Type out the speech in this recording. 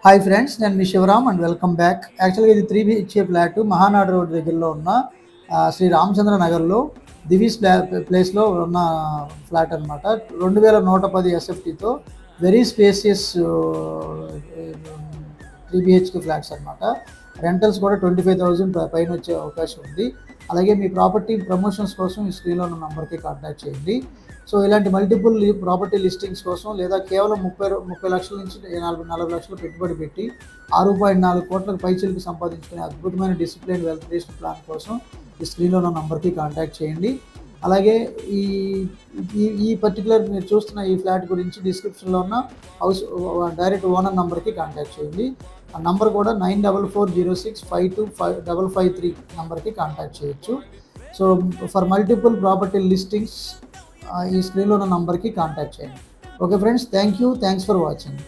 Hi friends, నేను మీ Shivaram and welcome back. యాక్చువల్గా ఇది 3 బిహెచ్కే ఫ్లాట్ మహానాడు రోడ్ దగ్గరలో ఉన్న శ్రీ రామచంద్ర నగర్లో దివీస్ ప్లేస్లో ఉన్న ఫ్లాట్ అనమాట. 2110 ఎస్ఎఫ్టీతో వెరీ స్పేసియస్ 3 బిహెచ్కే ఫ్లాట్స్ అనమాట. రెంటల్స్ కూడా 25,000 పైన వచ్చే అవకాశం ఉంది. అలాగే మీ ప్రాపర్టీ ప్రమోషన్స్ కోసం ఈ స్క్రీన్లో ఉన్న నంబర్కి కాంటాక్ట్ చేయండి. సో ఇలాంటి మల్టిపుల్ ప్రాపర్టీ లిస్టింగ్స్ కోసం లేదా కేవలం 30 లక్షల నుంచి 40 లక్షలు పెట్టుబడి పెట్టి 6.4 కోట్లకు పైచిలకు సంపాదించుకునే అద్భుతమైన డిసిప్లిన్ వెల్త్ క్రియేషన్ ప్లాన్ కోసం ఈ స్క్రీన్లో ఉన్న నంబర్కి కాంటాక్ట్ చేయండి. అలాగే ఈ ఈ పర్టికులర్ మీరు చూస్తున్న ఈ ఫ్లాట్ గురించి డిస్క్రిప్షన్లో ఉన్న హౌస్ డైరెక్ట్ ఓనర్ నంబర్కి కాంటాక్ట్ చేయండి. ఆ నంబర్ కూడా 9440652553 నంబర్కి కాంటాక్ట్ చేయొచ్చు. So for multiple property listings ఈ స్క్రీన్లో ఉన్న నంబర్కి కాంటాక్ట్ చేయండి. Okay friends, thanks for watching.